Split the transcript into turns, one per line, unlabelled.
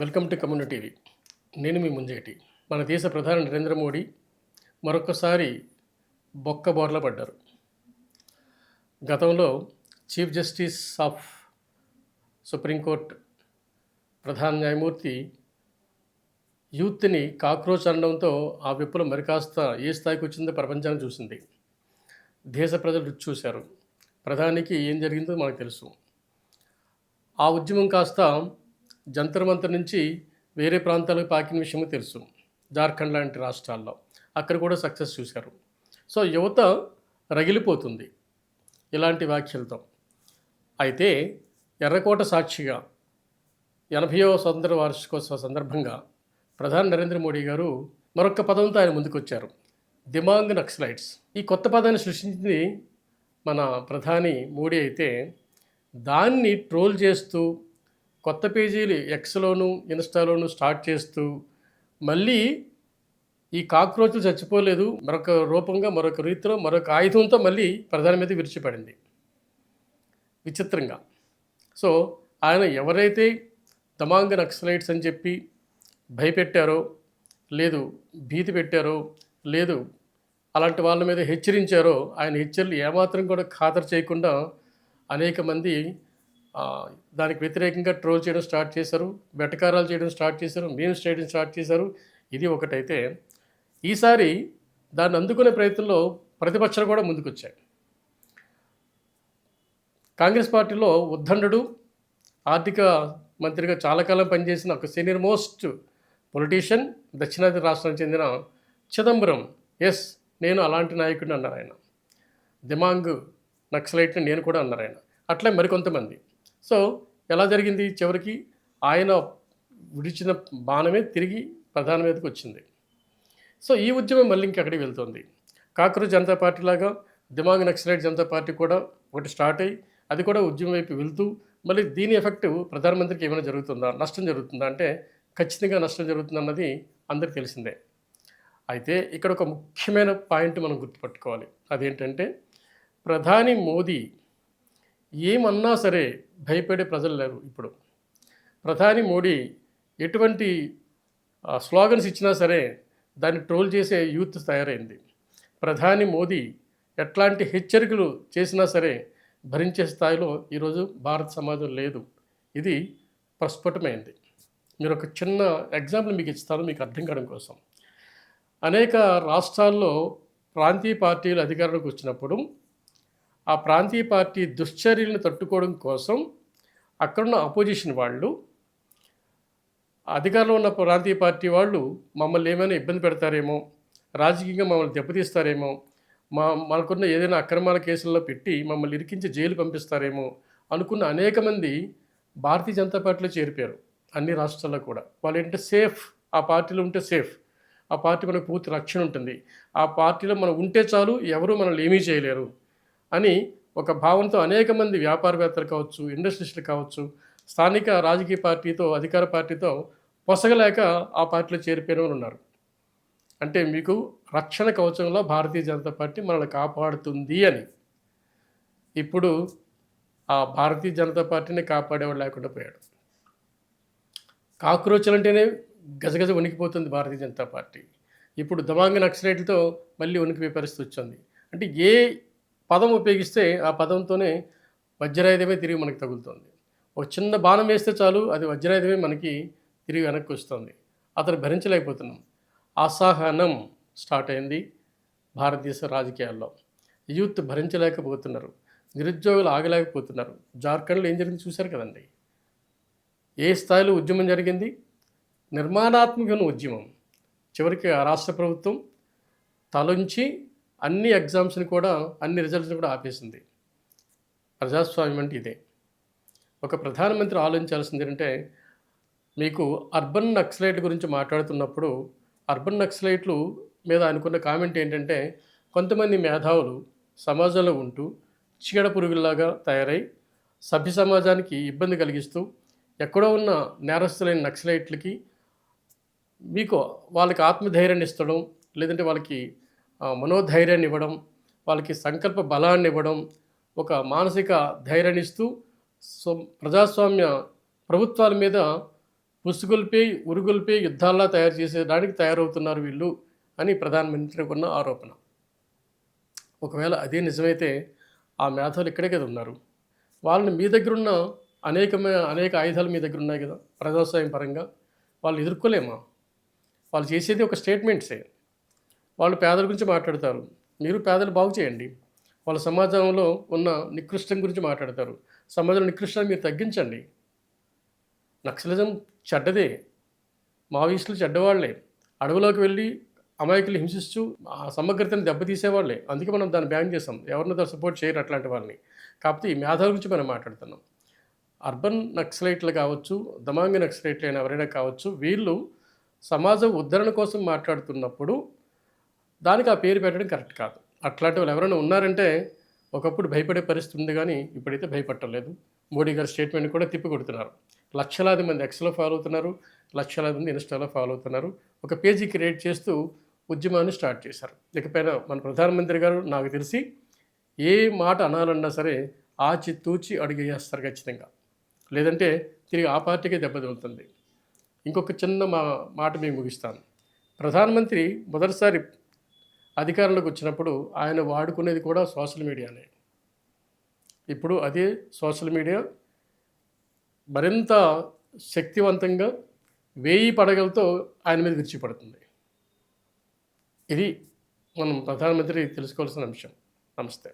Welcome to community TV. నేను మీ ముంజేటి. మన దేశ ప్రధాని నరేంద్ర మోడీ మరొకసారి బొక్కబోర్ల పడ్డారు. గతంలో చీఫ్ జస్టిస్ ఆఫ్ సుప్రీంకోర్టు ప్రధాన న్యాయమూర్తి యూత్ని కాక్రోచ్ అనడంతో ఆ విప్లవం మరికాస్త ఏ స్థాయికి వచ్చిందో ప్రపంచాన్ని చూసింది. దేశ ప్రజలు రుచి చూశారు. ప్రధానికి ఏం జరిగిందో మనకు తెలుసు. ఆ ఉద్యమం కాస్త జంతర్ మంతర్ నుంచి వేరే ప్రాంతాలకు పాకిన విషయమో తెలుసు. జార్ఖండ్ లాంటి రాష్ట్రాల్లో అక్కడ కూడా సక్సెస్ చూశారు. సో యువత రగిలిపోతుంది ఇలాంటి వ్యాఖ్యలతో. అయితే ఎర్రకోట సాక్షిగా 80వ స్వతంత్ర వార్షికోత్సవ సందర్భంగా ప్రధాని నరేంద్ర మోడీ గారు మరొక పదంతో ఆయన ముందుకొచ్చారు. దిమాంగ్ నక్సలైట్స్. ఈ కొత్త పదాన్ని సృష్టించింది మన ప్రధాని మోడీ అయితే దాన్ని ట్రోల్ చేస్తూ కొత్త పేజీలు ఎక్స్లోను ఇన్స్టాలోను స్టార్ట్ చేస్తూ మళ్ళీ ఈ కాక్రోచ్లు చచ్చిపోలేదు, మరొక రూపంగా మరొక రీతిలో మరొక ఆయుధంతో మళ్ళీ ప్రధాని మీద విరిచిపడింది విచిత్రంగా. సో ఆయన ఎవరైతే దమాంగ్ నక్సలైట్స్ అని చెప్పి భయపెట్టారో లేదు, భీతి పెట్టారో లేదు, అలాంటి వాళ్ళ మీద హెచ్చరించారో ఆయన హెచ్చరికలు ఏమాత్రం కూడా ఖాతరు చేయకుండా అనేక మంది దానికి వ్యతిరేకంగా ట్రోల్ చేయడం స్టార్ట్ చేశారు, వెటకారాలు చేయడం స్టార్ట్ చేశారు, మీమ్స్ చేయడం స్టార్ట్ చేశారు. ఇది ఒకటైతే ఈసారి దాన్ని అందుకునే ప్రయత్నంలో ప్రతిపక్షాలు కూడా ముందుకొచ్చాయి. కాంగ్రెస్ పార్టీలో ఉద్దండుడు, ఆర్థిక మంత్రిగా చాలా కాలం పనిచేసిన ఒక సీనియర్ మోస్ట్ పొలిటీషియన్, దక్షిణాది రాష్ట్రానికి చెందిన చిదంబరం, ఎస్ నేను అలాంటి నాయకుడిని అన్నారు ఆయన. దిమాంగ్ నక్సలైట్ని నేను కూడా అన్నారు ఆయన. అట్లే మరికొంతమంది. సో ఎలా జరిగింది, చివరికి ఆయన విడిచిన బాణమే తిరిగి ప్రధాని మీదకి వచ్చింది. సో ఈ ఉద్యమం మళ్ళీ ఇంకెక్కడికి వెళ్తుంది. కాక్రోచ్ జనతా పార్టీ లాగా దిమాంగ్ నక్సలైట్ జనతా పార్టీ కూడా ఒకటి స్టార్ట్ అయ్యి అది కూడా ఉద్యమం వైపు వెళ్తూ మళ్ళీ దీని ఎఫెక్ట్ ప్రధానమంత్రికి ఏమైనా జరుగుతుందా, నష్టం జరుగుతుందా అంటే ఖచ్చితంగా నష్టం జరుగుతుందన్నది అందరికీ తెలిసిందే. అయితే ఇక్కడ ఒక ముఖ్యమైన పాయింట్ మనం గుర్తుపట్టుకోవాలి. అదేంటంటే ప్రధాని మోదీ ఏమన్నా సరే భయపడే ప్రజలు లేరు. ఇప్పుడు ప్రధాని మోడీ ఎటువంటి స్లోగన్స్ ఇచ్చినా సరే దాన్ని ట్రోల్ చేసే యూత్ తయారైంది. ప్రధాని మోదీ ఎట్లాంటి హెచ్చరికలు చేసినా సరే భరించే స్థాయిలో ఈరోజు భారత సమాజం లేదు. ఇది ప్రస్ఫుటమైంది. మీరు ఒక చిన్న ఎగ్జాంపుల్ మీకు ఇస్తాను మీకు అర్థం కావడం కోసం. అనేక రాష్ట్రాల్లో ప్రాంతీయ పార్టీలు అధికారంలోకి వచ్చినప్పుడు ఆ ప్రాంతీయ పార్టీ దుశ్చర్యలను తట్టుకోవడం కోసం అక్కడున్న అపోజిషన్ వాళ్ళు, అధికారంలో ఉన్న ప్రాంతీయ పార్టీ వాళ్ళు మమ్మల్ని ఏమైనా ఇబ్బంది పెడతారేమో, రాజకీయంగా మమ్మల్ని దెబ్బతీస్తారేమో, మనకున్న ఏదైనా అక్రమాల కేసుల్లో పెట్టి మమ్మల్ని ఇరికించి జైలు పంపిస్తారేమో అనుకున్న అనేక మంది భారతీయ జనతా పార్టీలో చేరిపోయారు. అన్ని రాష్ట్రాల్లో కూడా వాళ్ళు ఏంటంటే సేఫ్, ఆ పార్టీలో ఉంటే సేఫ్, ఆ పార్టీ మనకు పూర్తి రక్షణ ఉంటుంది, ఆ పార్టీలో మనం ఉంటే చాలు ఎవరు మనల్ని ఏమీ చేయలేరు అని ఒక భావంతో అనేక మంది వ్యాపారవేత్తలు కావచ్చు, ఇండస్ట్రియలిస్టులు కావచ్చు, స్థానిక రాజకీయ పార్టీతో అధికార పార్టీతో పొసగలేక ఆ పార్టీలో చేరిపోయిన ఉన్నారు. అంటే మీకు రక్షణ కవచంలో భారతీయ జనతా పార్టీ మనల్ని కాపాడుతుంది అని. ఇప్పుడు ఆ భారతీయ జనతా పార్టీని కాపాడేవాడు లేకుండా పోయాడు. కాక్రోచ్లు అంటేనే గజగజ వణికిపోతుంది భారతీయ జనతా పార్టీ. ఇప్పుడు దమాంగ్ నక్సలైట్లతో మళ్ళీ వణికిపోయే పరిస్థితి వచ్చింది. అంటే ఏ పదం ఉపయోగిస్తే ఆ పదంతోనే వజ్రాయుధమే తిరిగి మనకి తగులుతుంది. ఒక చిన్న బాణం వేస్తే చాలు అది వజ్రాయుధమే మనకి తిరిగి వెనక్కి వస్తుంది. అతను భరించలేకపోతున్నాం. అసహనం స్టార్ట్ అయింది భారతదేశ రాజకీయాల్లో. యూత్ భరించలేకపోతున్నారు, నిరుద్యోగులు ఆగలేకపోతున్నారు. జార్ఖండ్లో ఏం జరిగింది చూశారు కదండి. ఏ స్థాయిలో ఉద్యమం జరిగింది, నిర్మాణాత్మకమైన ఉద్యమం. చివరికి ఆ రాష్ట్ర ప్రభుత్వం తలంచి అన్ని ఎగ్జామ్స్ని కూడా అన్ని రిజల్ట్స్ని కూడా ఆపేసింది. ప్రజాస్వామ్యం అంటే ఇదే. ఒక ప్రధానమంత్రి ఆలోచించాల్సింది ఏంటంటే, మీకు అర్బన్ నక్సలైట్ గురించి మాట్లాడుతున్నప్పుడు అర్బన్ నక్సలైట్లు మీద అనుకున్న కామెంట్ ఏంటంటే, కొంతమంది మేధావులు సమాజంలో ఉంటూ చీడ పురుగుల్లాగా తయారై సభ్య సమాజానికి ఇబ్బంది కలిగిస్తూ ఎక్కడో ఉన్న నేరస్తులైన నక్సలైట్లకి మీకు వాళ్ళకి ఆత్మధైర్యాన్ని ఇస్తడం, లేదంటే వాళ్ళకి మనోధైర్యాన్ని ఇవ్వడం, వాళ్ళకి సంకల్ప బలాన్ని ఇవ్వడం, ఒక మానసిక ధైర్యాన్ని ఇస్తూ ప్రజాస్వామ్య ప్రభుత్వాల మీద ఉసుగొల్పే, ఉరుగొల్పే యుద్ధాల్లా తయారు చేసేదానికి తయారవుతున్నారు వీళ్ళు అని ప్రధానమంత్రికి ఉన్న ఆరోపణ. ఒకవేళ అదే నిజమైతే ఆ మేధావులు ఇక్కడే కదా ఉన్నారు. వాళ్ళని మీ దగ్గరున్న అనేక ఆయుధాలు మీ దగ్గర ఉన్నాయి కదా! ప్రజాస్వామ్యం పరంగా. వాళ్ళు ఎదుర్కోలేమా? వాళ్ళు చేసేది ఒక స్టేట్మెంట్సే. వాళ్ళు పేదల గురించి మాట్లాడతారు. మీరు పేదలు బాగు చేయండి. వాళ్ళ సమాజంలో ఉన్న నికృష్టం గురించి మాట్లాడతారు. సమాజంలో నికృష్టాన్ని మీరు తగ్గించండి. నక్సలిజం చెడ్డదే. మావోయిస్టులు చెడ్డవాళ్లే. అడవిలోకి వెళ్ళి అమాయకులు హింసిస్తూ ఆ సమగ్రతను దెబ్బతీసేవాళ్లే. అందుకే మనం దాన్ని బ్యాన్ చేసాం. ఎవరిని సపోర్ట్ చేయరు అట్లాంటి వాళ్ళని. కాకపోతే ఈ మేధావుల గురించి మనం మాట్లాడుతున్నాం. అర్బన్ నక్సలైట్లు కావచ్చు, దమాంగి నక్సలైట్లు అయినా ఎవరైనా కావచ్చు, వీళ్ళు సమాజం ఉద్ధరణ కోసం మాట్లాడుతున్నప్పుడు దానికి ఆ పేరు పెట్టడం కరెక్ట్ కాదు. అట్లాంటి వాళ్ళు ఎవరైనా ఉన్నారంటే ఒకప్పుడు భయపడే పరిస్థితి ఉంది కానీ ఇప్పుడైతే భయపడలేదు. మోడీ గారి స్టేట్మెంట్ కూడా తిప్పికొడుతున్నారు. లక్షలాది మంది ఎక్స్లో ఫాలో అవుతున్నారు, లక్షలాది మంది ఇన్స్టాలో ఫాలో అవుతున్నారు. ఒక పేజీ క్రియేట్ చేస్తూ ఉద్యమాన్ని స్టార్ట్ చేశారు. ఇకపైన మన ప్రధానమంత్రి గారు నాకు తెలిసి ఏ మాట అనాలన్నా సరే ఆచితూచి అడుగేస్తారు ఖచ్చితంగా. లేదంటే తిరిగి ఆ పార్టీకే దెబ్బ తగులుతుంది. ఇంకొక చిన్న మాట మీకు ముగిస్తాను. ప్రధానమంత్రి మొదటిసారి అధికారంలోకి వచ్చినప్పుడు ఆయన వాడుకునేది కూడా సోషల్ మీడియానే. ఇప్పుడు అదే సోషల్ మీడియా మరింత శక్తివంతంగా 1000 పడగలతో ఆయన మీద విరిచిపడుతుంది. ఇది మనం ప్రధానమంత్రి తెలుసుకోవాల్సిన అంశం. నమస్తే.